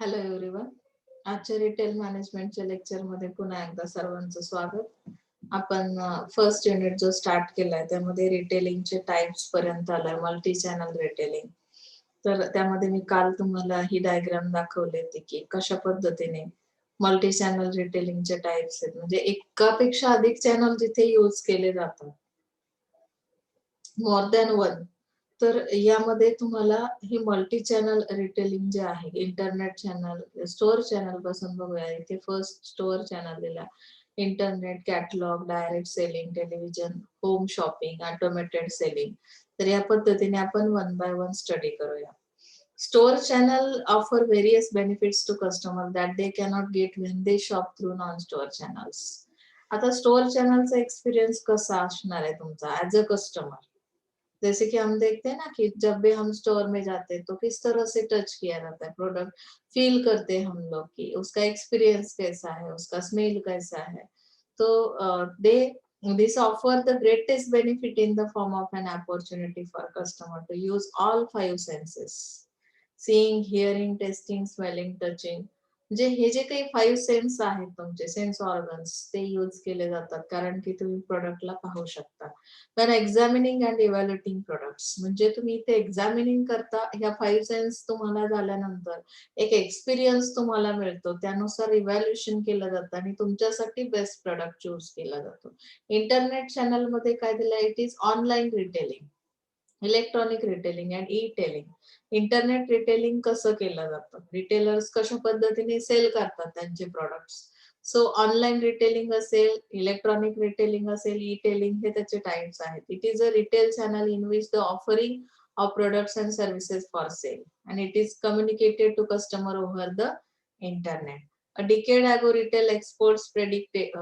Hello everyone. आजच्या retail मॅनेजमेंटच्या लेक्चरमध्ये पुन्हा एकदा सर्वांचं स्वागत. आपण फर्स्ट युनिट जो स्टार्ट केलाय त्यामध्ये रिटेलिंगचे टाइप्स पर्यंत आलाय, मल्टी चॅनल रिटेलिंग. तर त्यामध्ये मी काल तुम्हाला ही डायग्राम दाखवली होती की कशा पद्धतीने मल्टी चॅनल रिटेलिंगचे टाइप्स आहेत, म्हणजे एकापेक्षा अधिक चॅनल जिथे यूज केले जातात, मोर दॅन वन. तर यामध्ये तुम्हाला हे मल्टी चॅनल रिटेलिंग जे आहे, इंटरनेट चॅनल, स्टोअर चॅनल पासून बघूया. इथे फर्स्ट स्टोअर चॅनल दिला, internet, catalogue, direct selling, television, home shopping, automated selling. तर या पद्धतीने आपण वन बाय वन स्टडी करूया. Store channel offer various benefits to customer that they cannot get when they shop through non store channels. आता store चैनलचा experience कैसा असणार है तुमचा एज अ कस्टमर? जैसे कि हम देखते हैं ना कि जब भी हम स्टोर में जाते हैं तो किस तरह से टच किया जाता है प्रोडक्ट, फील करते हैं हम लोग कि उसका एक्सपीरियंस कैसा है, उसका स्मेल कैसा है. तो दे this offer the greatest benefit in the form of an opportunity for customer to use all five senses: seeing, hearing, tasting, smelling, touching. म्हणजे हे जे काही फाईव्ह सेन्स आहेत तुमचे सेन्स ऑर्गन्स ते यूज केले जातात, कारण की तुम्ही प्रोडक्टला पाहू शकता. तर एक्झामिनिंग अँड इव्हॅल्युएटिंग प्रोडक्ट्स म्हणजे तुम्ही इथे एक्झामिनिंग करता, ह्या फाईव्ह सेन्स तुम्हाला झाल्यानंतर एक एक्सपिरियन्स तुम्हाला मिळतो, त्यानुसार इव्हॅल्युएशन केलं जातं आणि तुमच्यासाठी बेस्ट प्रोडक्ट चूज केला जातो. इंटरनेट चॅनल मध्ये काय दिलं, it is online retailing, electronic retailing and e tailing. Internet retailing कसं केलं जातं, रिटेलर्स कशा पद्धतीने सेल करतात त्यांचे प्रोडक्ट्स. सो ऑनलाईन रिटेलिंग असेल, इलेक्ट्रॉनिक रिटेलिंग असेल, ई टेलिंग, हे त्याचे टाइप्स आहेत. It is a retail channel in which the offering of products and services for sale and it is communicated to customer over the internet. A decade ago, retail experts predicted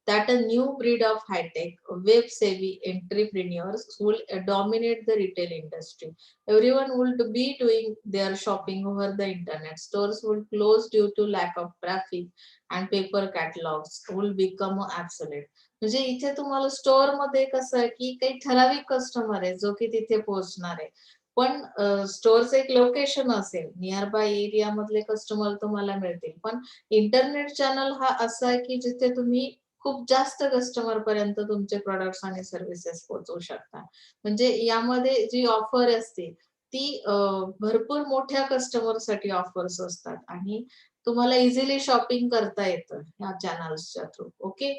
that a new breed of high-tech, web-savvy entrepreneurs will dominate the retail industry. Everyone would be doing their shopping over the internet. Stores would close due to lack of traffic, and paper catalogs will become obsolete. म्हणजे इथे तुम्हाला store मध्ये कसं आहे की काही ठराविक customer आहे जो की तिथे पोहोचणार आहे, पण स्टोअरचं एक लोकेशन असेल, नियर बाय एरिया मधले कस्टमर तुम्हाला मिळतील. पण इंटरनेट चॅनल हा असा आहे की जिथे तुम्ही खूप जास्त कस्टमर पर्यंत तुमचे प्रोडक्ट्स आणि सर्व्हिसेस पोहोचवू शकता. म्हणजे यामध्ये जी ऑफर असते ती भरपूर मोठ्या कस्टमरसाठी ऑफर्स असतात आणि तुम्हाला इझिली शॉपिंग करता येतं ह्या चॅनल्सच्या थ्रू. ओके.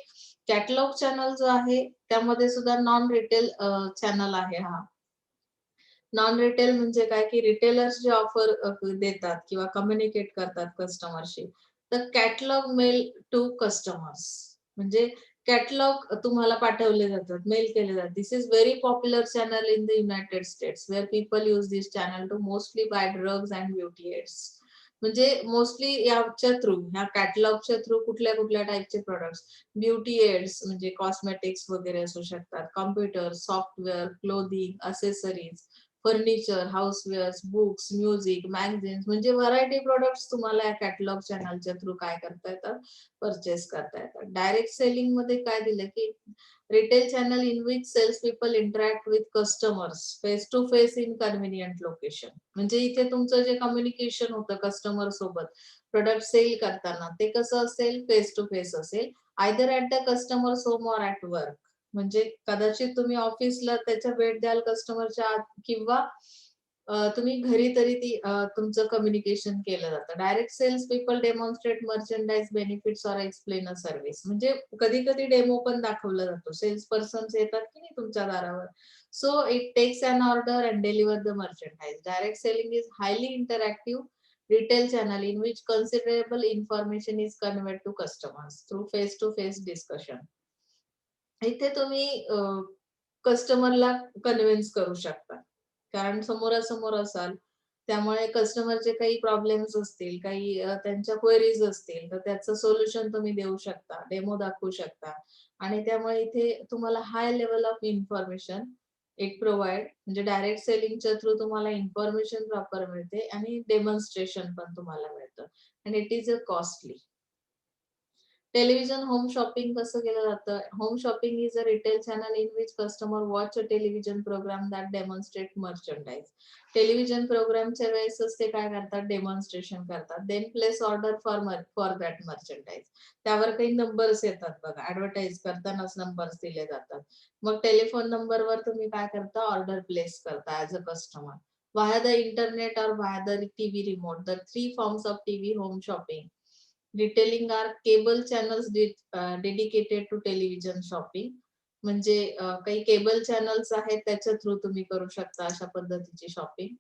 कॅटलॉग चॅनल जो आहे त्यामध्ये सुद्धा नॉन रिटेल चॅनल आहे हा. नॉन रिटेल म्हणजे काय की रिटेलर्स जे ऑफर देतात किंवा कम्युनिकेट करतात कस्टमरशी, तर कॅटलॉग मेल टू कस्टमर्स म्हणजे कॅटलॉग तुम्हाला पाठवले जातात, मेल केले जातात. This is very popular channel in the United States where people use this channel to mostly buy drugs and beauty aids. म्हणजे मोस्टली याच्या थ्रू, ह्या कॅटलॉगच्या थ्रू कुठल्या कुठल्या टाईपचे प्रोडक्ट्स, ब्युटी एड्स म्हणजे कॉस्मेटिक्स वगैरे असू शकतात, computer, software, clothing, accessories, furniture, housewares, books, music, magazines, म्हणजे व्हरायटी प्रोडक्ट्स तुम्हाला या कॅटलॉग चॅनलच्या थ्रू काय करता येतात, परचेस करता येतात. डायरेक्ट सेलिंग मध्ये काय दिलं की retail channel in which sales people interact with customers face to face in convenient location. म्हणजे इथे तुमचं जे कम्युनिकेशन होतं कस्टमर सोबत प्रोडक्ट सेल करताना ते कसं असेल, फेस टू फेस असेल, either at the customers home or at work. म्हणजे कदाचित तुम्ही ऑफिसला त्याच्या भेट द्याल कस्टमरच्या आत किंवा तुम्ही घरी तरी ती तुमचं कम्युनिकेशन केलं जातं. Direct sales people demonstrate merchandise benefits or explain a service. म्हणजे कधी कधी डेमो पण दाखवला जातो, सेल्स पर्सन्स येतात की नाही तुमच्या दारावर. So it takes an order and deliver the merchandise. Direct selling is highly interactive retail channel in which considerable information is conveyed to customers through face to face discussion. इथे तुम्ही कस्टमरला convince करू शकता, कारण समोरासमोर असाल. त्यामुळे कस्टमरचे काही प्रॉब्लेम्स असतील, काही त्यांच्या क्वेरीज असतील, तर त्याचं सोल्युशन तुम्ही देऊ शकता, डेमो दाखवू शकता आणि त्यामुळे इथे तुम्हाला high level of information it provide. म्हणजे डायरेक्ट सेलिंगच्या थ्रू तुम्हाला इन्फॉर्मेशन प्रॉपर मिळते आणि डेमॉन्स्ट्रेशन पण तुम्हाला मिळतं आणि it is a costly. Television home shopping कसं केलं जातं? Home shopping is a retail channel in which customer watch a television program that demonstrate merchandise. Television प्रोग्रामच्या वेळेसच ते काय करतात? डेमॉन्स्ट्रेशन करतात. Then place order for that merchandise. त्यावर काही नंबर्स येतात बघा. ऍडव्हर्टाइज करतानाच नंबर्स दिले जातात. मग टेलिफोन नंबरवर तुम्ही काय करता? ऑर्डर प्लेस करता as a customer. Via the internet or via the TV remote. The three forms of TV home shopping. Retailing are cable channels dedicated to television shopping. म्हणजे काही केबल चॅनल्स आहेत त्याच्या through तुम्ही करू शकता अशा पद्धतीची शॉपिंग.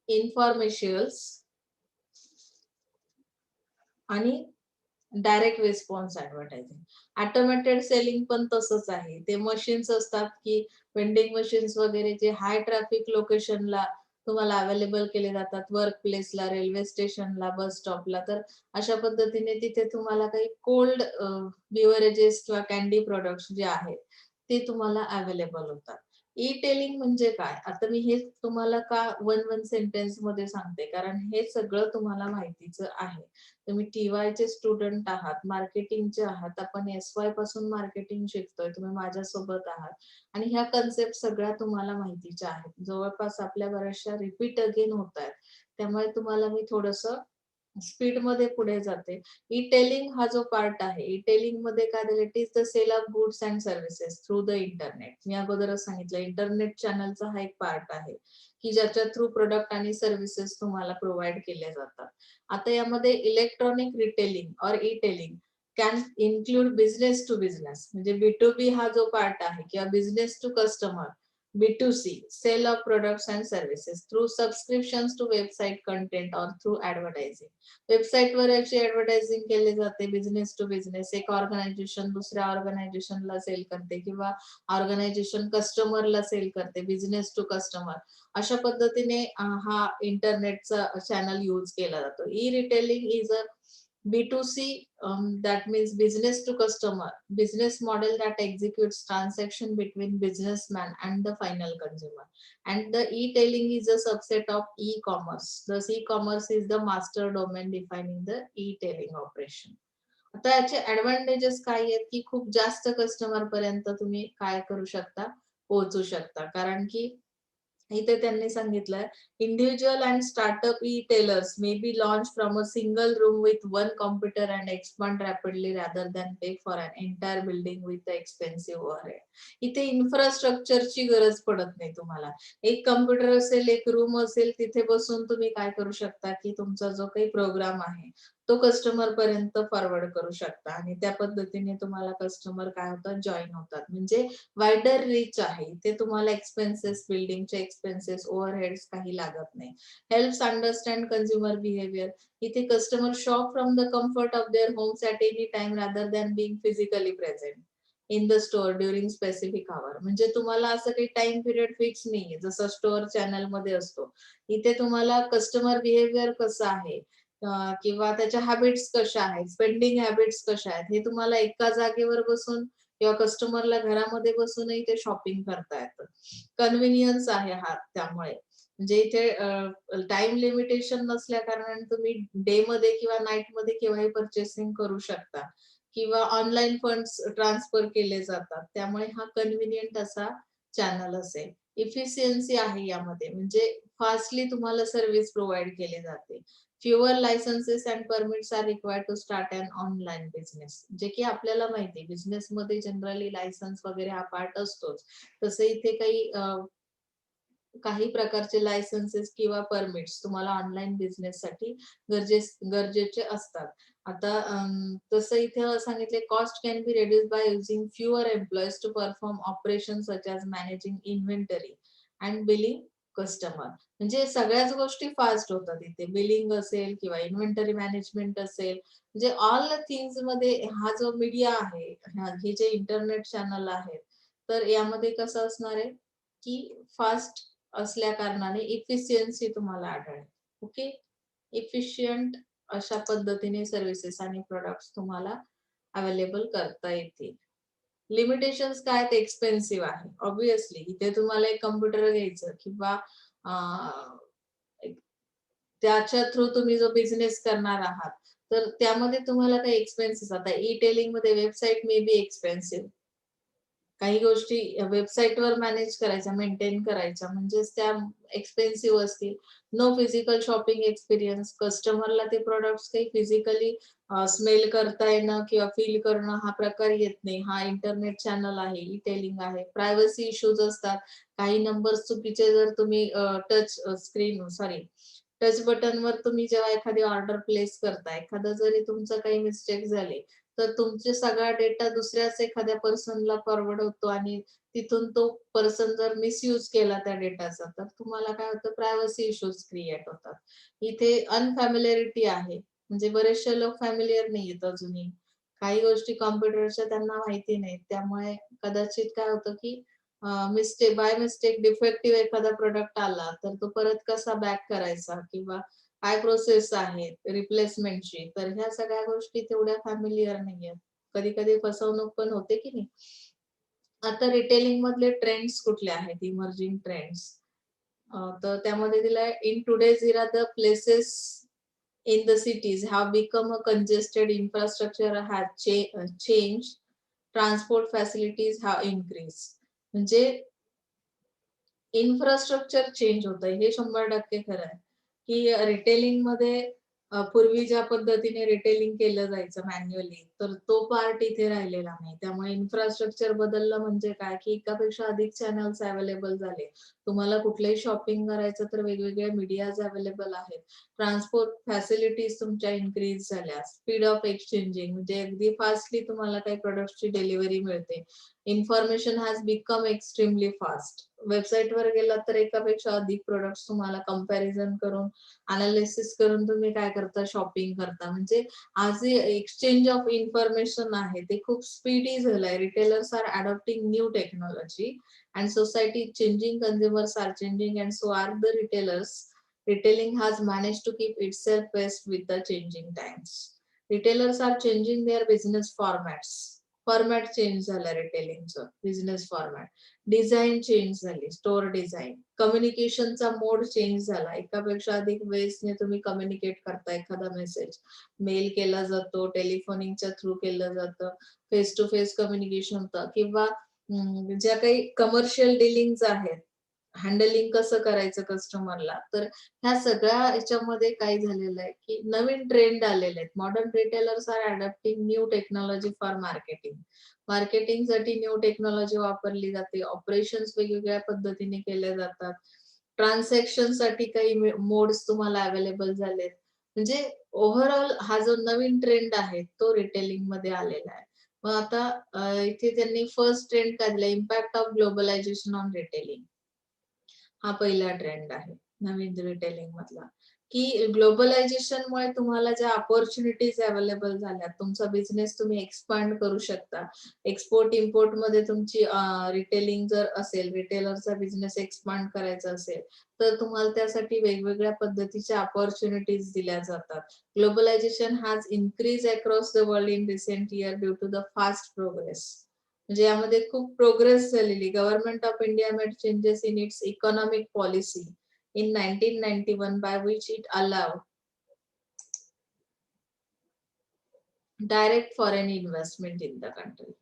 इन्फॉर्मेशन्स आणि direct response advertising. Automated selling पण तसंच आहे. ते मशीन्स असतात की वेंडिंग मशीन्स वगैरे जे हाय ट्रॅफिक लोकेशनला तुम्हाला अवेलेबल केले जातात, वर्क प्लेसला, रेल्वे स्टेशनला, बस स्टॉपला. तर अशा पद्धतीने तिथे तुम्हाला काही कोल्ड बिव्हरेजेस किंवा कॅन्डी प्रोडक्ट्स जे आहेत ते तुम्हाला अवेलेबल होतात. ई टेलिंग म्हणजे काय? आता मी हे तुम्हाला का वन सेंटेन्स मध्ये सांगते, कारण हे सगळं तुम्हाला माहितीचं आहे. तुम्ही टी-वायचे स्टुडंट आहात, मार्केटिंगचे आहात. आपण एस-वाय पासून मार्केटिंग शिकतोय. तुम्ही माझ्यासोबत आहात आणि ह्या कन्सेप्ट सगळ्या तुम्हाला माहितीच्या आहेत. जवळपास आपल्या बऱ्याचशा रिपीट अगेन होतायत. त्यामुळे तुम्हाला मी थोडंसं स्पीडमध्ये पुढे जाते. ई-टेलिंग हा जो पार्ट आहे, ई-टेलिंग मध्ये काय दिलं? It is the sale of goods and services through the internet. मी अगोदरच सांगितलं इंटरनेट चॅनलचा हा एक पार्ट आहे की ज्याच्या थ्रू प्रोडक्ट आणि सर्व्हिसेस तुम्हाला प्रोव्हाइड केल्या जातात. आता यामध्ये इलेक्ट्रॉनिक रिटेलिंग और e tailing can include business to business. म्हणजे B2B हा जो पार्ट आहे किंवा business to customer, B2C, sale of products and services through subscriptions to website content or through advertising. वेबसाईटवर याची ऍडव्हर्टायझिंग केली जाते. Business to business. एक ऑर्गनायझेशन दुसऱ्या ऑर्गनायझेशनला सेल करते किंवा ऑर्गनायझेशन कस्टमरला सेल करते. Business to customer. अशा पद्धतीने हा इंटरनेटचा चॅनल यूज केला जातो. E retailing is a B2C, that means business to customer, business model that executes transaction between businessman and the final consumer. And the e-tailing is a subset of e-commerce. Thus, e-commerce is the master domain defining the e-tailing operation. आता याचे advantages काय आहेत की खूप जास्त customer पर्यंत तुम्ही काय करू शकता? पोहोचू शकता. कारण की इथे त्यांनी सांगितलंय individual and startup e tailers may be launch from a single room with one computer and expand rapidly rather than pay for an entire building with expensive overhead. इथे इन्फ्रास्ट्रक्चरची गरज पडत नाही तुम्हाला. एक कम्प्युटर असेल, एक रूम असेल, तिथे बसून तुम्ही काय करू शकता की तुमचा जो काही प्रोग्राम आहे तो कस्टमर पर्यंत फॉरवर्ड करू शकता आणि त्या पद्धतीने तुम्हाला कस्टमर काय होतात? जॉईन होतात. म्हणजे वायडर रीच आहे. ते तुम्हाला एक्सपेन्सेस, बिल्डिंगचे एक्सपेन्सेस, ओव्हरहेड्स काही लागत नाही. Helps understand consumer behaviour. इथे customer shop from the comfort of their homes at any time rather than being physically present in the store during specific hour. म्हणजे तुम्हाला असं काही टाइम पिरियड फिक्स नाहीये जसं स्टोअर चॅनल मध्ये असतो. इथे तुम्हाला कस्टमर बिहेवियर कसं आहे किंवा त्याच्या हॅबिट्स कशा आहेत, स्पेंडिंग हॅबिट्स कशा आहेत, हे तुम्हाला एका जागेवर बसून किंवा कस्टमरला घरामध्ये बसूनही ते शॉपिंग करता येतं. कन्व्हिनियन्स आहे हा त्यामुळे. म्हणजे इथे टाइम लिमिटेशन नसल्या कारणाने तुम्ही डे मध्ये किंवा नाईट मध्ये केव्हाही पर्चेसिंग करू शकता किंवा ऑनलाईन फंड्स ट्रान्सफर केले जातात. त्यामुळे हा कन्व्हिनियंट असा चॅनल असेल. इफिशियन्सी आहे यामध्ये, म्हणजे फास्टली तुम्हाला सर्व्हिस प्रोव्हाइड केली जाते. Fewer licences and permits are required to start an online business. जे की आपल्याला माहिती आहे बिझनेसमध्ये जनरली लायसन्स वगैरे हा पार्ट असतोच. तसं इथे काही प्रकारचे लायसन्सेस किंवा परमिट्स तुम्हाला ऑनलाईन बिझनेससाठी गरजेचे असतात. आता तसं इथे सांगितले cost can be reduce by using fewer employees to perform operation such as managing inventory and billing customer. म्हणजे सगळ्याच गोष्टी फास्ट होतात इथे. बिलिंग असेल किंवा इन्व्हेंटरी मॅनेजमेंट असेल, म्हणजे ऑल थिंग्स मध्ये हा जो मीडिया आहे, हे जे इंटरनेट चॅनल आहेत, तर यामध्ये कसं असणार आहे की फास्ट असल्या कारणाने इफिशियन्सी तुम्हाला आढळेल. ओके. इफिशियंट अशा पद्धतीने सर्व्हिसेस आणि प्रोडक्ट्स तुम्हाला अवेलेबल करता येतील. लिमिटेशन्स काय? ते एक्सपेन्सिव्ह आहे. ऑब्व्हियसली इथे तुम्हाला एक कम्प्युटर घ्यायचं किंवा त्याच्या थ्रू तुम्ही जो बिझनेस करणार आहात तर त्यामध्ये तुम्हाला काही एक्सपेन्सेस, आता ई टेलिंग मध्ये वेबसाईट मे बी एक्सपेन्सिव्ह, काही गोष्टी वेबसाईटवर मॅनेज करायच्या, मेंटेन करायच्या, म्हणजेच त्या एक्सपेन्सिव्ह असतील. नो फिजिकल शॉपिंग एक्सपिरियन्स, कस्टमरला ते प्रॉडक्ट्स काही फिजिकली स्मेल करता येणं किंवा फील करणं हा प्रकार येत नाही. हा इंटरनेट चॅनल आहे, ई टेलिंग आहे. प्रायव्हसी इश्यूज असतात. काही नंबर्स चुकीचे जर तुम्ही टच स्क्रीन सॉरी टच बटनवर तुम्ही जेव्हा एखादी ऑर्डर प्लेस करता, एखादा जरी तुमचं काही मिस्टेक झाली, तर तुमचे सगळा डेटा दुसऱ्याच एखाद्या पर्सनला फॉरवर्ड होतो आणि तिथून तो पर्सन जर मिसयूज केला त्या डेटाचा, तर तुम्हाला काय होतं, प्रायव्हसी इश्यूज क्रिएट होतात. इथे अनफॅमिलिअरिटी आहे. म्हणजे बरेचसे लोक फॅमिलिअर नाहीयेत अजूनही. काही गोष्टी कॉम्प्युटरच्या त्यांना माहिती नाहीत. त्यामुळे कदाचित काय होतं, की मिस्टेक बाय मिस्टेक डिफेक्टिव्ह एखादा प्रॉडक्ट आला, तर तो परत कसा बॅक करायचा किंवा काय प्रोसेस आहेत रिप्लेसमेंटची, तर ह्या सगळ्या गोष्टी तेवढ्या फॅमिलिअर नाहीयेत. कधी-कधी फसवणूक पण होते की नाही? आता रिटेलिंग मधले ट्रेंड्स कुठले आहेत, इमर्जिंग ट्रेंड्स? तर त्यामध्ये दिलंय, in today's era the places in the cities have become a congested, infrastructure has changed, transport facilities have increased. म्हणजे इन्फ्रास्ट्रक्चर चेंज होतंय हे 100% खरं आहे, की रिटेलिंगमध्ये पूर्वी ज्या पद्धतीने रिटेलिंग केलं जायचं मॅन्युअली, तर तो पार्ट इथे राहिलेला नाही. त्यामुळे इन्फ्रास्ट्रक्चर बदललं म्हणजे काय, की एकापेक्षा अधिक चॅनल्स अवेलेबल झाले. तुम्हाला कुठलंही शॉपिंग करायचं तर वेगवेगळ्या मीडियाज अवेलेबल आहेत. ट्रान्सपोर्ट फॅसिलिटीज तुमच्या इन्क्रीज झाल्या. स्पीड ऑफ एक्सचेंजिंग म्हणजे अगदी फास्टली तुम्हाला काही प्रॉडक्ट्सची डिलिव्हरी मिळते. Information has become extremely fast. वेबसाईटवर गेलात तर एकापेक्षा अधिक प्रॉडक्ट्स तुम्हाला कंपॅरिझन करून, एनालिसिस करून तुम्ही काय करता, शॉपिंग करता. म्हणजे आज जे एक्सचेंज ऑफ इन्फॉर्मेशन आहे ते खूप स्पीडी झालंय. Retailers are adopting new technology and society is changing, consumers are changing and so are the retailers. Retailing has managed to keep itself pace with the changing times. Retailers are changing their business formats. Format change झालं रिटेलिंगचं, business format. Design change झाली, store design. कम्युनिकेशनचा मोड change झाला. एकापेक्षा अधिक वेळेसने तुम्ही communicate करता एखादा message. Mail केला जातो, टेलिफोनिंगच्या थ्रू केलं जातं, फेस टू फेस कम्युनिकेशन होतं किंवा ज्या काही कमर्शियल डीलिंग्ज आहेत, हँडलिंग कसं करायचं कस्टमरला, तर ह्या सगळ्या ह्याच्यामध्ये काय झालेलं आहे, की नवीन ट्रेंड आलेले आहेत. Modern retailers are adopting new technology for marketing. मार्केटिंगसाठी न्यू टेक्नॉलॉजी वापरली जाते. ऑपरेशन्स वेगवेगळ्या पद्धतीने केले जातात. ट्रान्झॅक्शनसाठी काही मोड्स तुम्हाला अवेलेबल झालेत. म्हणजे ओव्हरऑल हा जो नवीन ट्रेंड आहे, तो रिटेलिंगमध्ये आलेला आहे. मग आता इथे त्यांनी फर्स्ट ट्रेंड काढला, impact of globalization on retailing. हा पहिला ट्रेंड आहे नवीन रिटेलिंग मधला, की ग्लोबलायझेशनमुळे तुम्हाला ज्या अपॉर्च्युनिटीज अवेलेबल झाल्या, तुमचा बिझनेस तुम्ही एक्सपांड करू शकता. एक्सपोर्ट इम्पोर्ट मध्ये तुमची रिटेलिंग जर असेल, रिटेलरचा बिझनेस एक्सपांड करायचा असेल, तर तुम्हाला त्यासाठी वेगवेगळ्या पद्धतीच्या अपॉर्च्युनिटीज दिल्या जातात. Globalization has increase across the world in recent year due to the fast progress. म्हणजे यामध्ये खूप प्रोग्रेस झालेली. Government of India made changes in its economic policy in 1991 by which it allowed direct foreign investment in the country.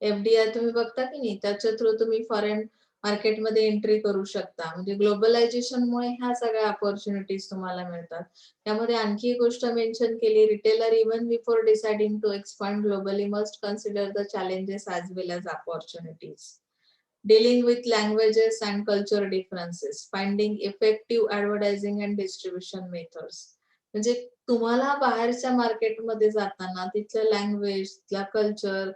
F-D-I तुम्ही बघता की नाही, त्याच्या through तुम्ही फॉरेन मार्केटमध्ये एंट्री करू शकता. म्हणजे ग्लोबलायझेशनमुळे ह्या सगळ्या अपॉर्च्युनिटीज तुम्हाला मिळतात. त्यामध्ये आणखी एक गोष्ट मेन्शन केली, retailer even before deciding to expand globally must consider the challenges as well as opportunities. Dealing with languages and culture differences, finding effective advertising and distribution methods. म्हणजे तुम्हाला बाहेरच्या मार्केटमध्ये जाताना तिथलं लँग्वेज, तिथला कल्चर,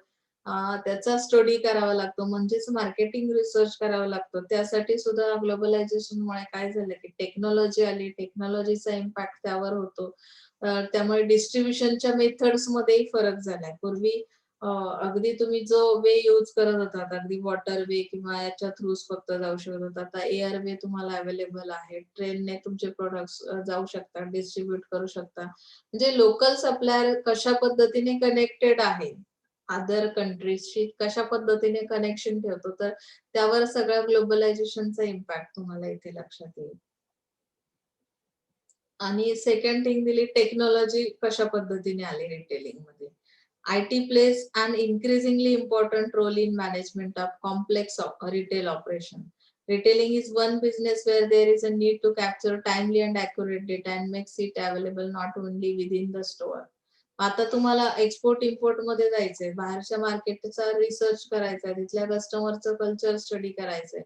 त्याचा स्टडी करावा लागतो, म्हणजेच मार्केटिंग रिसर्च करावा लागतो. त्यासाठी सुद्धा ग्लोबलायझेशनमुळे काय झालं, की टेक्नॉलॉजी आली, टेक्नॉलॉजीचा इम्पॅक्ट त्यावर होतो. त्यामुळे डिस्ट्रिब्युशनच्या मेथड्स मध्येही फरक झालाय. पूर्वी अगदी तुम्ही जो वे यूज करत होतात, अगदी वॉटर वे किंवा याच्या थ्रूच फक्त जाऊ शकत होता. आता एअर वे तुम्हाला अवेलेबल आहे. ट्रेनने तुमचे प्रोडक्ट्स जाऊ शकतात, डिस्ट्रिब्यूट करू शकता. म्हणजे लोकल सप्लायर कशा पद्धतीने कनेक्टेड आहे, अदर कंट्रीजशी कशा पद्धतीने कनेक्शन ठेवतो, तर त्यावर सगळ्या ग्लोबलायझेशनचा इम्पॅक्ट तुम्हाला इथे लक्षात येईल. आणि सेकंड थिंग दिली टेक्नॉलॉजी कशा पद्धतीने आली रिटेलिंग मध्ये. IT plays an increasingly important role in management of complex retail operation. Retailing is one business where there is a need to capture timely and accurate data and makes it available not only within the store. आता तुम्हाला export import मध्ये जायचंय, बाहेरच्या मार्केटचा research करायचा, तिथल्या कस्टमरचं culture study करायचंय,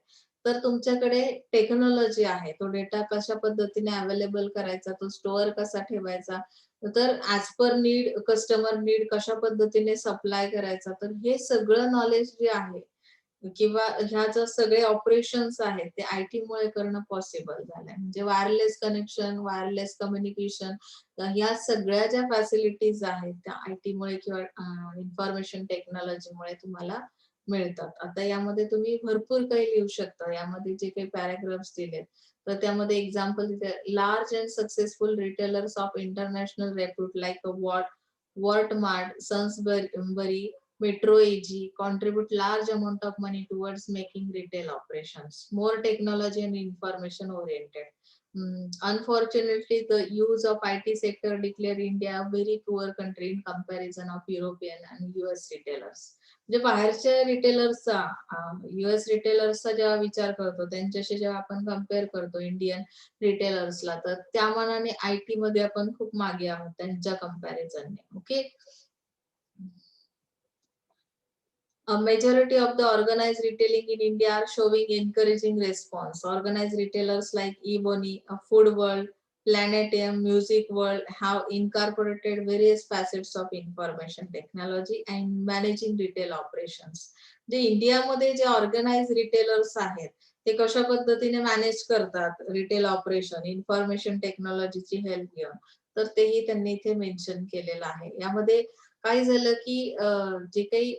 तर तुमच्याकडे टेक्नॉलॉजी आहे. तो डेटा कशा पद्धतीने अवेलेबल करायचा, तो स्टोअर कसा ठेवायचा, तर as per need, customer need कशा पद्धतीने सप्लाय करायचा, तर हे सगळं नॉलेज जे आहे किंवा ह्या ज्या सगळे ऑपरेशन्स आहेत ते आयटी मुळे करणं पॉसिबल झालंय. म्हणजे वायरलेस कनेक्शन, वायरलेस कम्युनिकेशन, ह्या सगळ्या ज्या फॅसिलिटीज आहेत त्या आयटी मुळे किंवा इन्फॉर्मेशन टेक्नॉलॉजीमुळे तुम्हाला मिळतात. आता यामध्ये तुम्ही भरपूर काही लिहू शकता. यामध्ये जे काही पॅराग्राफ्स दिलेत तर त्यामध्ये एक्झाम्पल दिले, large and successful retailers of international repute like Walmart, Sainsbury, Metro AG contribute large amount of money towards making retail operations more technology and information oriented. Unfortunately, the use of IT sector declare India a very poor country in comparison of European and US retailers. म्हणजे बाहेरच्या रिटेलर्सचा, US रिटेलर्सचा जेव्हा विचार करतो त्यांच्याशी जेव्हा आपण compare करतो Indian रिटेलर्सला, तर त्या मानाने आयटी मध्ये आपण खूप मागे आहोत त्यांच्या कंपॅरिझनने. Okay. A majority of the organized retailing in India are showing encouraging response. Organized retailers like Ebony, Food World, Planet M, Music World have incorporated various facets of information technology and managing retail operations. जे इंडियामध्ये जे organise retailers आहेत ते कशा पद्धतीने manage करतात retail operation information टेक्नॉलॉजीची help घेऊन, तर तेही त्यांनी इथे मेन्शन केलेलं आहे. यामध्ये काय झालं की जे काही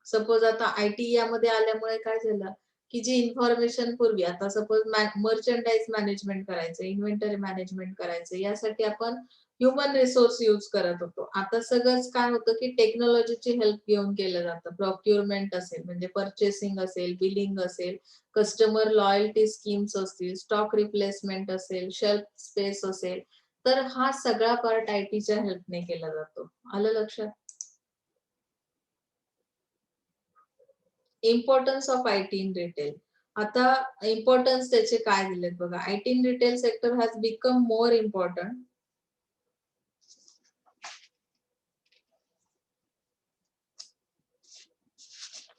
सपोज आता आयटी यामध्ये आल्यामुळे काय झालं की जी इन्फॉर्मेशन पूर्वी, आता सपोज मर्चंडाईज मॅनेजमेंट करायचं, इन्व्हेंटरी मॅनेजमेंट करायचं, यासाठी आपण ह्युमन रिसोर्स यूज करत होतो. आता सगळंच काय होतं की टेक्नॉलॉजीची हेल्प घेऊन केलं जातं. प्रोक्युरमेंट असेल म्हणजे परचेसिंग असेल, बिलिंग असेल, कस्टमर लॉयल्टी स्कीम्स असतील, स्टॉक रिप्लेसमेंट असेल, शेल्फ स्पेस असेल, तर हा सगळा पार्ट आयटीच्या हेल्पने केला जातो. आलं लक्षात? Importance of IT in retail. आता इम्पॉर्टन्स त्याचे काय दिलेत बघा. IT in retail sector has become more important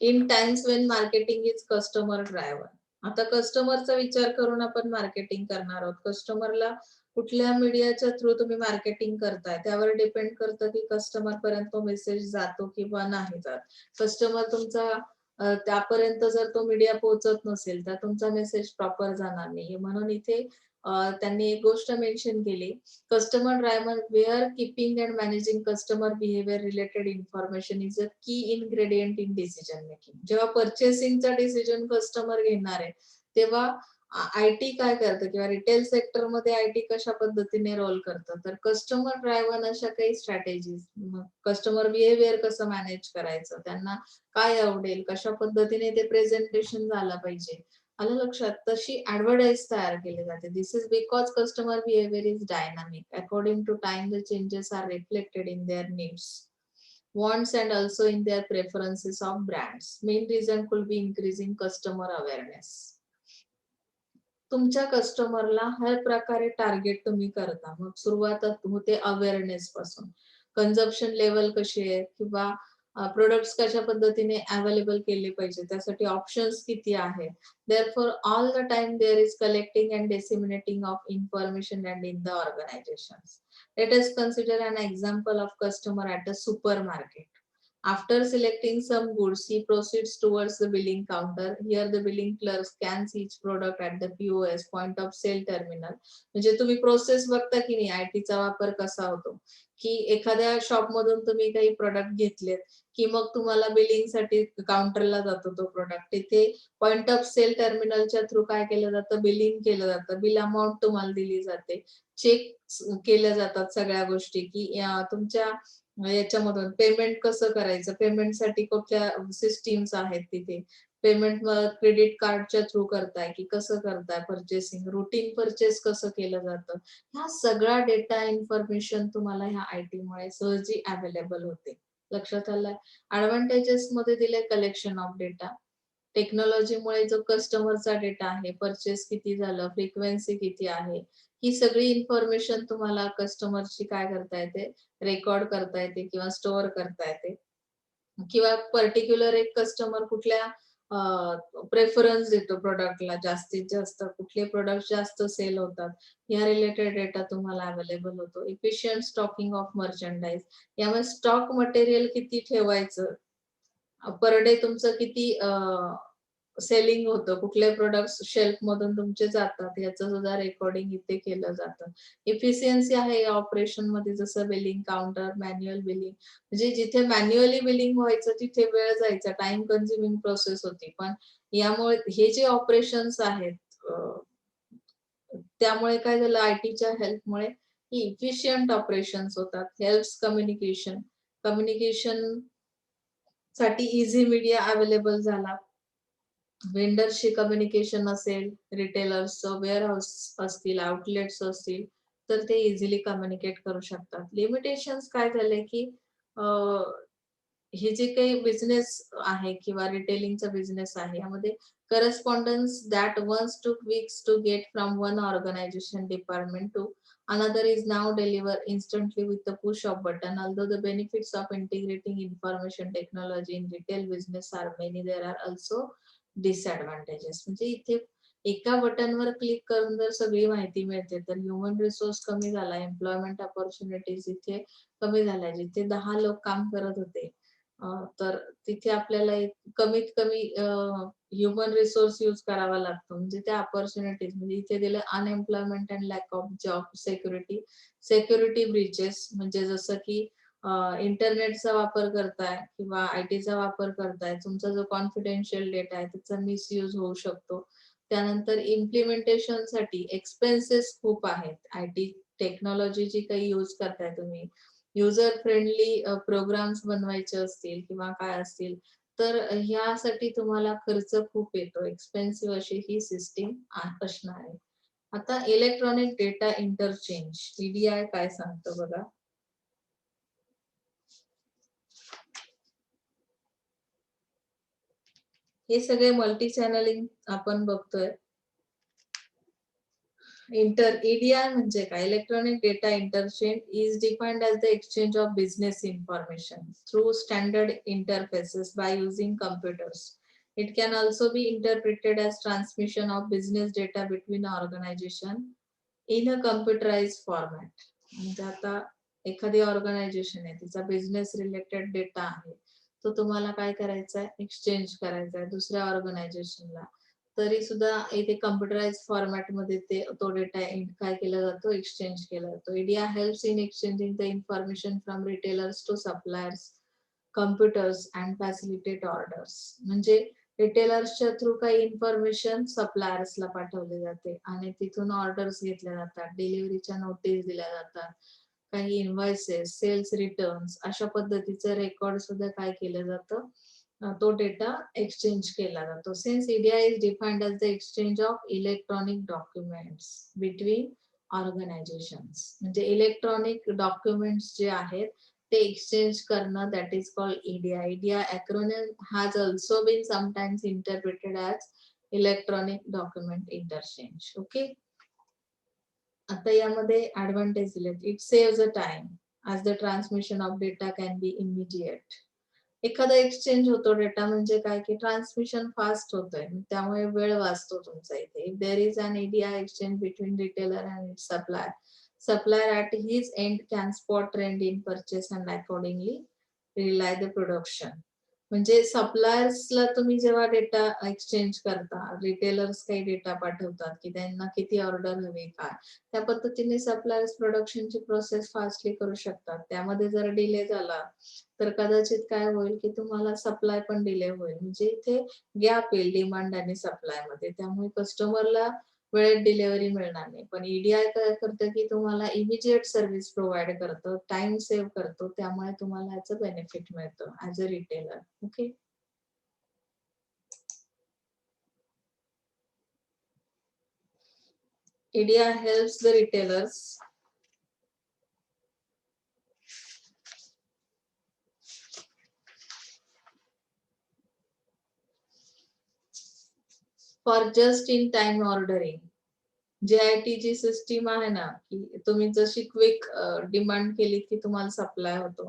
in times Wien marketing is customer driver. आता कस्टमरचा विचार करून आपण मार्केटिंग करणार आहोत. कस्टमरला कुठल्या मीडियाच्या थ्रू तुम्ही मार्केटिंग करताय त्यावर डिपेंड करतं की कस्टमर पर्यंत तो मेसेज जातो किंवा नाही जात. कस्टमर तुमचा त्यापर्यंत जर तो मीडिया पोहोचत नसेल तर तुमचा मेसेज प्रॉपर जाणार नाही. म्हणून इथे त्यांनी एक गोष्ट मेन्शन केली, customer driver wear keeping and managing customer behaviour related information is a key ingredient in decision making. जेव्हा पर्चेसिंगचा डिसिजन कस्टमर घेणार आहे तेव्हा आयटी काय करतं किंवा रिटेल सेक्टरमध्ये आयटी कशा पद्धतीने रोल करतं, तर कस्टमर ड्रायव्हर अशा काही स्ट्रॅटेजीज, कस्टमर बिहेवियर कसं मॅनेज करायचं, त्यांना काय आवडेल, कशा पद्धतीने ते प्रेझेंटेशन झालं पाहिजे, आलं लक्षात, तशी ऍडव्हर्टाईज तयार केली जाते. This is because customer behaviour is dynamic according to time the changes are reflected in their needs, wants and also in their preferences of brands. Main reason could be increasing customer awareness. तुमच्या कस्टमरला हर प्रकारे target तुम्ही करता. मग सुरुवात होते awareness पासून. Consumption level कशी आहे किंवा प्रोडक्ट्स कशा पद्धतीने अवेलेबल केले पाहिजे, त्यासाठी ऑप्शन्स किती आहेत. Therefore, all the time there is collecting and disseminating of information and in the organizations. Let us consider an example of customer at a supermarket. After selecting some goods, he proceeds towards the billing counter. Here the billing clerk scans each product at the POS, point of sale terminal. म्हणजे तुम्ही process बघता की नाही आयटीचा वापर कसा होतो, की एखाद्या शॉप मधून तुम्ही काही प्रोडक्ट घेतलेत की मग तुम्हाला बिलिंग साठी काउंटरला जातो तो प्रोडक्ट. तिथे पॉइंट ऑफ सेल टर्मिनलच्या थ्रू काय केलं जातं, बिलिंग केलं जातं, बिल अमाऊंट तुम्हाला दिली जाते, चेक केल्या जातात सगळ्या गोष्टी की तुमच्या याच्यामधून पेमेंट कसं करायचं, पेमेंटसाठी कुठल्या सिस्टीम्स आहेत तिथे, पेमेंट क्रेडिट कार्डच्या थ्रू करताय की कसं करताय, पर्चेसिंग रुटीन पर्चेस कसं केलं जातं, हा सगळा डेटा इन्फॉर्मेशन तुम्हाला ह्या आयटी मुळे सहजी अवेलेबल होते. लक्षात आलंय. ऍडव्हान्टेजेस मध्ये दिले कलेक्शन ऑफ डेटा. टेक्नॉलॉजीमुळे जो कस्टमरचा डेटा आहे, परचेस किती झालं, फ्रिक्वेन्सी किती आहे, ही सगळी इन्फॉर्मेशन तुम्हाला कस्टमरची काय करता येते, रेकॉर्ड करता येते किंवा स्टोअर करता येते. किंवा पर्टिक्युलर एक कस्टमर कुठल्या प्रेफरन्स देतो प्रोडक्टला, जास्तीत जास्त कुठले प्रोडक्ट जास्त सेल होतात, या रिलेटेड डेटा तुम्हाला अवेलेबल होतो. इफिशियंट स्टॉकिंग ऑफ मर्चंडाईज, यामुळे स्टॉक मटेरियल किती ठेवायचं, पर डे तुमचं किती सेलिंग होतं, कुठले प्रोडक्ट्स शेल्फ मधून तुमचे जातात, याचं सुद्धा रेकॉर्डिंग इथे केलं जातं. इफिशियन्सी आहे या ऑपरेशन मध्ये, जसं बिलिंग काउंटर, मॅन्युअल बिलिंग, म्हणजे जिथे मॅन्युअली बिलिंग व्हायचं तिथे वेळ जायचा, टाइम कन्झ्युमिंग प्रोसेस होती. पण यामुळे हे जे ऑपरेशन्स आहेत त्यामुळे काय झालं, आयटीच्या हेल्पमुळे ही इफिशियंट ऑपरेशन्स होतात. हेल्प्स कम्युनिकेशन, कम्युनिकेशन साठी इझी मीडिया अवेलेबल झाला. वेंडरशी कम्युनिकेशन असेल, रिटेलर्सचं वेअरहाऊस असतील, आउटलेट्स असतील, तर ते इझिली कम्युनिकेट करू शकतात. लिमिटेशन्स काय झाले की हे जे काही बिझनेस आहे किंवा रिटेलिंगचा बिझनेस आहे, यामध्ये correspondence that once took weeks to get from one organization department to another is now delivered instantly with the push of button. Although the benefits of integrating information technology in retail business are many, there are also disadvantages. म्हणजे इथे एका बटनवर click करून जर सगळी माहिती मिळते तर human resource कमी झाला, एम्प्लॉयमेंट ऑपॉर्च्युनिटीज इथे कमी झाल्या. जिथे 10 लोक काम करत होते तर तिथे आपल्याला कमीत कमी ह्युमन रिसोर्स यूज करावा लागतो. म्हणजे त्या अपॉर्च्युनिटीज, म्हणजे इथे दिलं unemployment and lack of job security, security breaches, म्हणजे जसं की इंटरनेटचा वापर करताय किंवा आयटीचा वापर करताय, तुमचा जो कॉन्फिडेन्शियल डेटा आहे त्याचा मिसयूज होऊ शकतो. त्यानंतर इम्प्लिमेंटेशन साठी एक्सपेन्सेस खूप आहेत. आयटी टेक्नॉलॉजी जी काही यूज करताय तुम्ही, युजर फ्रेंडली प्रोग्राम्स बनवायचे असतील किंवा काय असतील, तर ह्यासाठी तुम्हाला खर्च खूप येतो. एक्सपेन्सिव्ह अशी ही सिस्टीम असणार आहे. आता इलेक्ट्रॉनिक डेटा इंटरचेंज, ईडीआय काय सांगतो बघा. हे सगळे मल्टी चॅनलिंग आपण बघतोय. EDI म्हणजे काय, electronic data interchange is defined as the exchange of business information through standard interfaces by using computers. It can also be interpreted as transmission of business data between organization in a computerized format. म्हणजे आता एखादी organisation आहे, तिचा business related data आहे, तो तुम्हाला काय करायचा आहे, एक्सचेंज करायचा आहे दुसऱ्या ऑर्गनायझेशनला, तरी सुद्धा इथे कम्प्युटराइज फॉर्मॅट मध्ये ते तो डेटा काय केला जातो, एक्सचेंज केला जातो. EDI helps in exchanging the information from retailers to suppliers, computers and facilitate orders. म्हणजे रिटेलर्सच्या थ्रू काही इन्फॉर्मेशन सप्लायर्सला पाठवली जाते आणि तिथून ऑर्डर्स घेतल्या जातात, डिलिव्हरीच्या नोटीस दिल्या जातात, काही इन्व्हॉइसेस, सेल्स रिटर्न्स, अशा पद्धतीचं रेकॉर्ड सुद्धा काय केलं जातं, तो डेटा एक्सचेंज केला जातो. Since EDI is defined as the exchange of electronic documents between organisations, म्हणजे इलेक्ट्रॉनिक डॉक्युमेंट्स जे आहेत ते एक्सचेंज करणं, that is called EDI. EDI acronym has also been sometimes interpreted as electronic document interchange. Okay. आता यामध्ये advantage दिलेत. It saves a time as the transmission of data can be immediate. एखादा exchange होतो data म्हणजे काय की transmission fast होतंय, त्यामुळे वेळ वाचतो तुमचा इथे. If there is an EDI exchange between retailer and its supplier, supplier at his end can spot trend in purchase and accordingly rely the production. म्हणजे सप्लायर्सला तुम्ही जेव्हा डेटा एक्सचेंज करता, रिटेलर्स काही डेटा पाठवतात की त्यांना किती ऑर्डर हवी काय, त्या पद्धतीने सप्लायर्स प्रोडक्शनची प्रोसेस फास्टली करू शकतात. त्यामध्ये जर डिले झाला तर कदाचित काय होईल की तुम्हाला सप्लाय पण डिले होईल. म्हणजे इथे गॅप येईल डिमांड आणि सप्लाय मध्ये, त्यामुळे कस्टमरला वेळेत डिलिव्हरी मिळणार नाही. पण ईडीआय काय करतं की तुम्हाला इमिजिएट सर्व्हिस प्रोव्हाइड करतं, टाइम सेव्ह करतो, त्यामुळे तुम्हाला याचं बेनिफिट मिळतं as a retailer. Okay. EDI helps the retailers for just in time ordering. JIT ची सिस्टीम आहे ना, की तुम्ही जशी क्विक डिमांड केली की तुम्हाला सप्लाय होतो,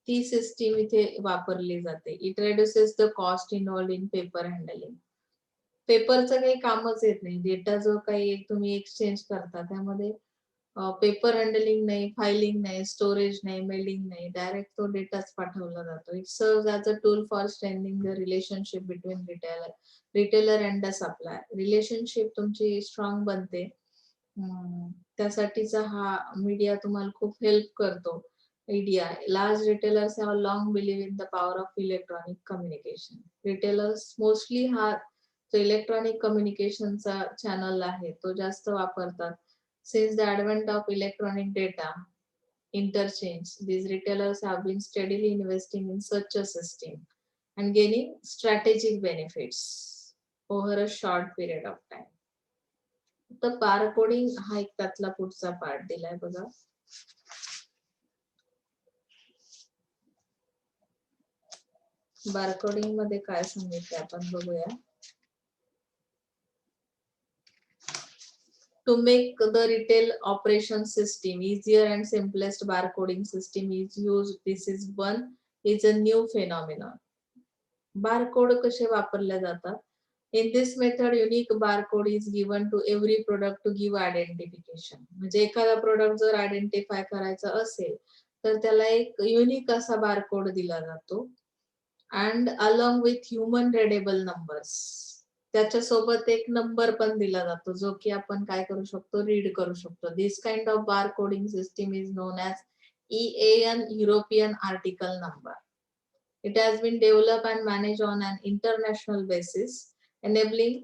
ती सिस्टीम इथे वापरली जाते. It reduces the cost involved in paper handling. पेपरचं काही कामच येत नाही. डेटा जो काही तुम्ही एक्सचेंज करता त्यामध्ये पेपर हँडलिंग नाही, फायलिंग नाही, स्टोरेज नाही, मेलिंग नाही, डायरेक्ट तो डेटाच पाठवला जातो. It serves as a tool for strengthening the relationship between retailer and the supplier. Relationship तुमची स्ट्रॉंग बनते. त्यासाठीचा हा मीडिया तुम्हाला खूप हेल्प करतो. EDI. Large retailers have long believed in the power of electronic communication. Retailers mostly हा जो electronic कम्युनिकेशनचा channel आहे तो जास्त वापरतात. Since the advent of electronic data interchange, these retailers have been steadily investing in such a system and gaining strategic benefits over a short period of time. तर barcoding हा एक त्यातला पुढचा पार्ट दिलाय बघा. बारकोडिंग मध्ये काय सांगितलं आपण बघूया. To make the retail operation system easier and simplest, barcoding system is used. This is a new phenomenon. Barcode कसे वापरले जातात? In this method, unique barcode is given to every product to give identification. म्हणजे एखादा product जर identify करायचा असेल तर त्याला एक युनिक असा बारकोड दिला जातो. And along with human readable numbers. त्याच्यासोबत एक नंबर पण दिला जातो जो की आपण काय करू शकतो, रीड करू शकतो. This kind of bar coding system is known as EAN, European article number. It has been developed and managed on an international basis, enabling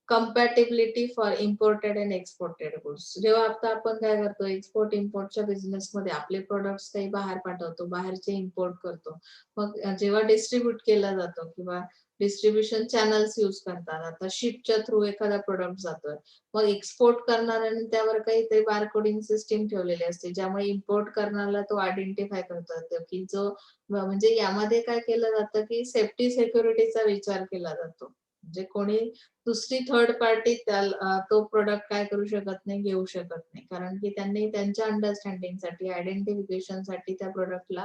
compatibility for imported and exported goods. जेव्हा आता आपण काय करतो, export इम्पोर्टच्या बिझनेसमध्ये आपले products काही बाहेर पाठवतो, बाहेरचे इम्पोर्ट करतो. मग जेव्हा डिस्ट्रीब्यूट केला जातो किंवा डिस्ट्रीब्युशन चॅनल्स यूज करतात, आता शिपच्या थ्रू एखादा प्रोडक्ट जातोय, मग एक्सपोर्ट करणाऱ्याने त्यावर काहीतरी बारकोडिंग सिस्टीम ठेवलेली असते ज्यामुळे इम्पोर्ट करणाऱ्याला तो आयडेंटिफाय करता येतो की जो म्हणजे यामध्ये काय केलं जातं की सेफ्टी सिक्युरिटीचा विचार केला जातो. म्हणजे कोणी दुसरी थर्ड पार्टी तो प्रोडक्ट काय करू शकत नाही, घेऊ शकत नाही, कारण की त्यांनी त्यांच्या अंडरस्टँडिंगसाठी आयडेंटिफिकेशनसाठी त्या प्रोडक्टला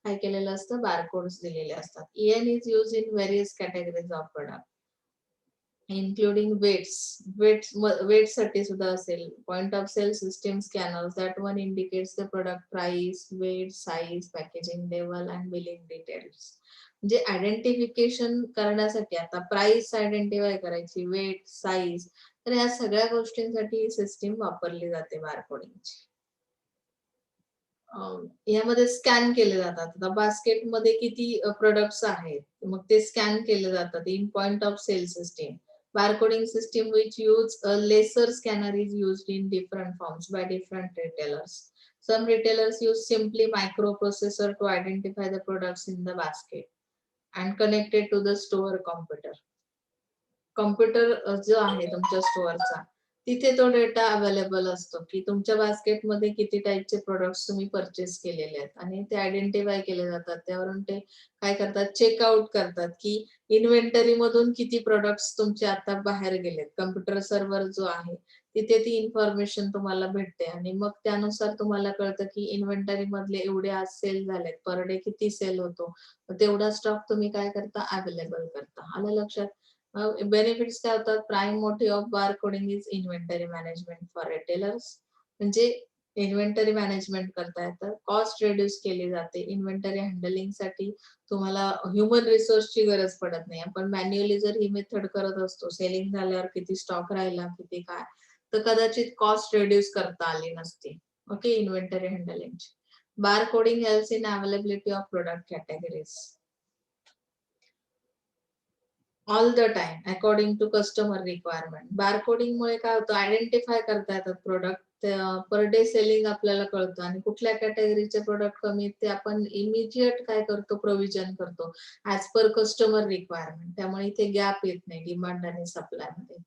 काय केलेलं असतं, बारकोड्स दिलेले असतात. EN is use in various categories of product including weight साठी सुद्धा असेल. Point of sale system scanners that one indicates the product price, weight, size, packaging level and billing details. म्हणजे आयडेंटिफिकेशन करण्यासाठी आता प्राइस आयडेंटिफाय करायची, weight, size, तर या सगळ्या गोष्टींसाठी ही सिस्टीम वापरली जाते बारकोडिंगची. यामध्ये स्कॅन केले जातात. आता बास्केटमध्ये किती प्रोडक्ट्स आहेत, मग ते स्कॅन केले जातात in point of sale system. Barcoding system which use a laser scanner is used in different forms by different retailers. Some retailers use simply microprocessor to identify the products in the basket and connect it to the store computer. Computer जो आहे तुमच्या स्टोअरचा, तिथे तो data available असतो की तुमच्या बास्केटमध्ये किती टाईपचे प्रोडक्ट्स तुम्ही परचेस केलेले आहेत आणि ते आयडेंटिफाय केले जातात. त्यावरून ते काय करतात, चेकआउट करतात की इन्व्हेंटरी मधून किती प्रोडक्ट्स तुमचे आता बाहेर गेलेत. कम्प्युटर सर्व्हर जो आहे तिथे ती इन्फॉर्मेशन तुम्हाला भेटते आणि मग त्यानुसार तुम्हाला कळतं की इन्व्हेंटरी मधले एवढे आज सेल झालेत, पर डे किती सेल होतो, तेवढा स्टॉक तुम्ही काय करता, अवेलेबल करता. आलं लक्षात? बेनिफिट्स काय होतात? Prime motive of bar coding is inventory management for retailers. म्हणजे इन्व्हेंटरी मॅनेजमेंट करता येतं, कॉस्ट रिड्यूस केली जाते. इन्व्हेंटरी हँडलिंग साठी तुम्हाला ह्युमन रिसोर्सची गरज पडत नाही. आपण मॅन्युअली जर ही मेथड करत असतो, सेलिंग झाल्यावर किती स्टॉक राहिला, किती काय, तर कदाचित कॉस्ट रिड्यूस करता आली नसती. ओके, इन्व्हेंटरी हँडलिंगची. Bar coding helps in availability of product categories. All the time according to customer requirement. Barcoding मुळे काय होतं, आयडेंटिफाय करता येतात प्रोडक्ट, पर डे सेलिंग आपल्याला कळतं आणि कुठल्या कॅटेगरीचे प्रोडक्ट कमी आहेत ते आपण इमिजिएट काय करतो, प्रोव्हिजन करतो ऍज पर कस्टमर रिक्वायरमेंट. त्यामुळे इथे गॅप येत नाही डिमांड आणि सप्लाय मध्ये.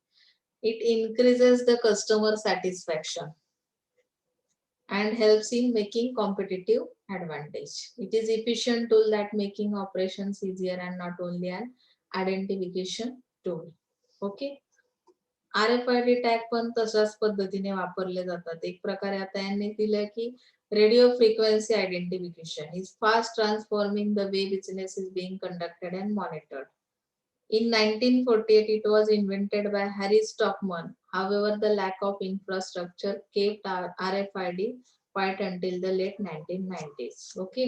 It increases the customer satisfaction and helps in making competitive advantage. It is efficient tool that making operations easier and not only an identification tool. Okay. RFID tag पण तशाच पद्धतीने वापरले जातात. एक प्रकारे आता यांनी दिलं की radio frequency identification is fast transforming the way business is being conducted and monitored. In 1948, it was invented by Harry Stockman. However, the lack of infrastructure kept RFID quiet until the late 1990s. Okay.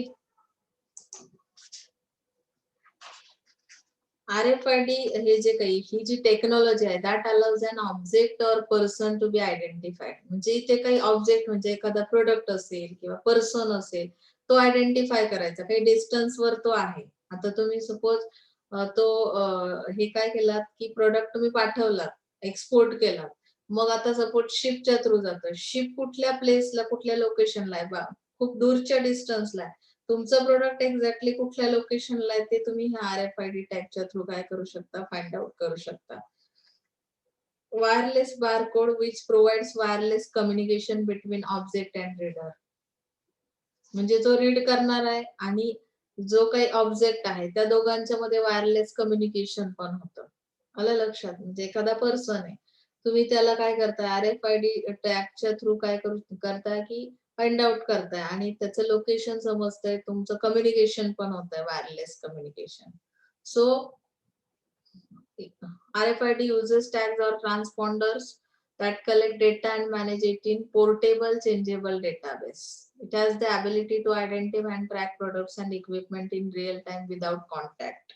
RFID हे जे काही ही जी technology आहे that allows an object और person to be identified. म्हणजे इथे काही object म्हणजे एखादा प्रोडक्ट असेल किंवा पर्सन असेल तो आयडेंटिफाय करायचा, काही डिस्टन्स वर तो आहे. आता तुम्ही सपोज तो हे काय केलात की प्रोडक्ट तुम्ही पाठवलात, एक्सपोर्ट केलात, मग आता सपोज शिपच्या थ्रू जातं, शिप कुठल्या प्लेसला कुठल्या लोकेशनला आहे बा, खूप दूरच्या डिस्टन्सला आहे, तुमचं प्रोडक्ट एक्झॅक्टली कुठल्या लोकेशनला आहे ते तुम्ही ह्या RFID टॅगच्या थ्रू काय करू शकता, फाइंड आउट करू शकता. Wireless barcode which provides wireless communication between object and reader. म्हणजे जो रीड करणार आहे आणि जो काही ऑब्जेक्ट आहे त्या दोघांच्या मध्ये वायरलेस कम्युनिकेशन पण होतं. आलं लक्षात? म्हणजे एखादा पर्सन आहे, तुम्ही त्याला काय करताय, RFID टॅगच्या थ्रू काय करताय की फाइंड आउट करताय आणि त्याचं लोकेशन समजतंय, तुमचं कम्युनिकेशन पण होतंय, wireless communication. So RFID uses tags or transponders that collect data and manage it in portable, changeable database. It has the ability to identify and track products and equipment in real time without contact.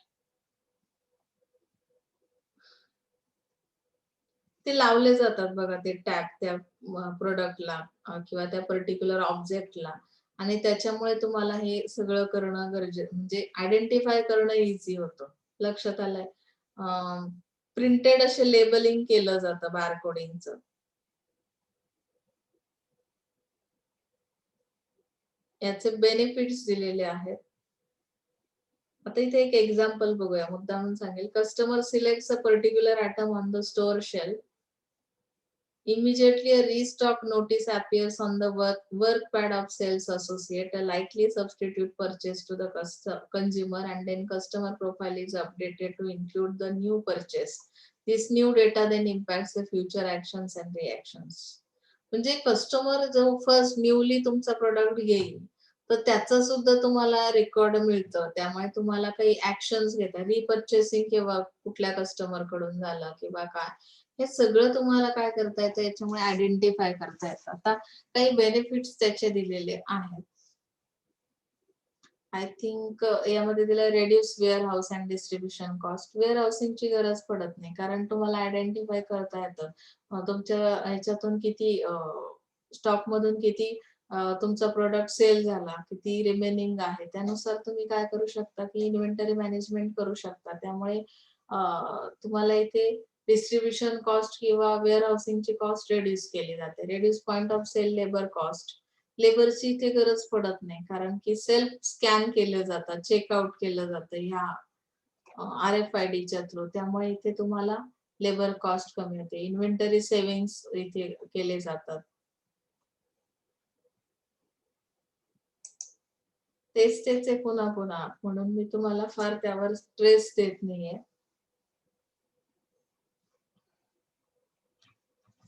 ते लावले जातात बघा ते tag त्या प्रोडक्टला किंवा त्या particular ऑब्जेक्टला आणि त्याच्यामुळे तुम्हाला हे सगळं करणं गरजेचं, म्हणजे आयडेंटिफाय करणं इझी होतं. लक्षात आलंय? प्रिंटेड असे लेबलिंग केलं जातं बारकोडिंगचं. याचे बेनिफिट्स दिलेले आहेत. आता इथे एक एक्झाम्पल बघूया, मुद्दामून सांगेल. Customer selects a particular item on the store shelf. Immediately, a restock notice appears on the work pad of sales associate, a likely substitute purchase to the consumer, and then customer profile is updated to include the new purchase. This new data then impacts the future actions and reactions. म्हणजे customer जो first newly तुमचा product घेईल तर त्याचं सुद्धा तुम्हाला record मिळतं. त्यामुळे तुम्हाला काही ऍक्शन्स घेता, रिपर्चेसिंग किंवा कुठल्या कस्टमर कडून झालं किंवा काय, हे सगळं तुम्हाला काय करता येतं, याच्यामुळे आयडेंटिफाय करता येतं. आता काही बेनिफिट्स त्याचे दिलेले आहेत. आय थिंक यामध्ये दिलं reduce warehouse and distribution cost. वेअर हाऊसिंगची गरज पडत नाही कारण तुम्हाला आयडेंटिफाय करता येतं तुमच्या ह्याच्यातून किती स्टॉक मधून किती तुमचा प्रोडक्ट सेल झाला, किती रिमेनिंग आहे, त्यानुसार तुम्ही काय करू शकता की इन्व्हेंटरी मॅनेजमेंट करू शकता. त्यामुळे तुम्हाला इथे डिस्ट्रीब्युशन कॉस्ट किंवा वेअर हाऊसिंगची कॉस्ट रेड्यूस केली जाते. Reduce point of sale labour cost. लेबरची इथे गरज पडत नाही कारण की सेल्फ स्कॅन केलं जातं, चेकआउट केलं जातं ह्या RFIDच्या थ्रू. त्यामुळे इथे तुम्हाला लेबर कॉस्ट कमी होते. इन्व्हेंटरी सेव्हिंग्स इथे केले जातात. तेच तेच आहे पुन्हा पुन्हा, म्हणून मी तुम्हाला फार त्यावर स्ट्रेस देत नाहीये.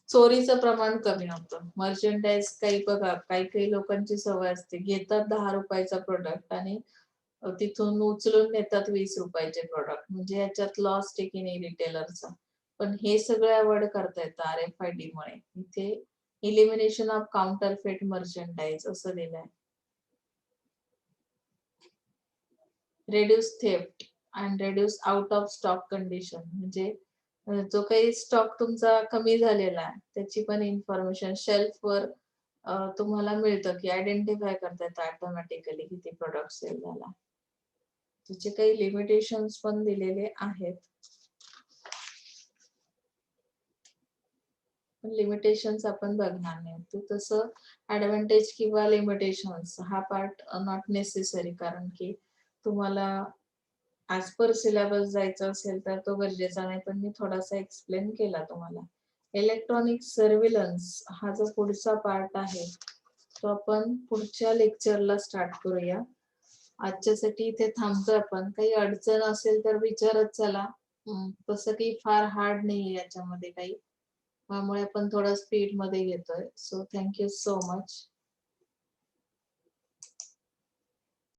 चोरीचं प्रमाण कमी होतं. मर्चंडाइज काही बघा, काही काही लोकांची सवय असते, घेतात 10 रुपयाचा प्रोडक्ट आणि तिथून उचलून नेतात 20 रुपयाचे प्रोडक्ट. म्हणजे याच्यात लॉस टेकिंग आहे रिटेलरचा. पण हे सगळं अवॉइड करता येतं RFID मुळे. इथे इलिमिनेशन ऑफ काउंटरफेट मर्चंडाइज असं दिलंय. Reduce theft and reduce out of stock condition. म्हणजे जो काही स्टॉक तुमचा कमी झालेला आहे त्याची पण इन्फॉर्मेशन शेल्फवर तुम्हाला मिळतं की आयडेंटिफाय करता येतं ऑटोमॅटिकली किती प्रोडक्ट सेल झाला. त्याचे काही लिमिटेशन्स पण दिलेले आहेत. लिमिटेशन्स आपण बघणार नाही. तर तसं ऍडव्हान्टेज किंवा लिमिटेशन्स हा पार्ट नॉट नेसेसरी, कारण की तुम्हाला ऍज पर सिलेबस जायचं असेल तर तो गरजेचा नाही, पण मी थोडासा एक्सप्लेन केला तुम्हाला. इलेक्ट्रॉनिक सर्व्हिलन्स हा जो पुढचा पार्ट आहे तो आपण पुढच्या लेक्चरला स्टार्ट करूया. आजच्यासाठी इथे थांबतो आपण. काही अडचण असेल तर विचारत चला. तसं काही फार हार्ड नाहीये याच्यामध्ये काही, त्यामुळे आपण थोडं स्पीड मध्ये घेतोय. So thank you so much.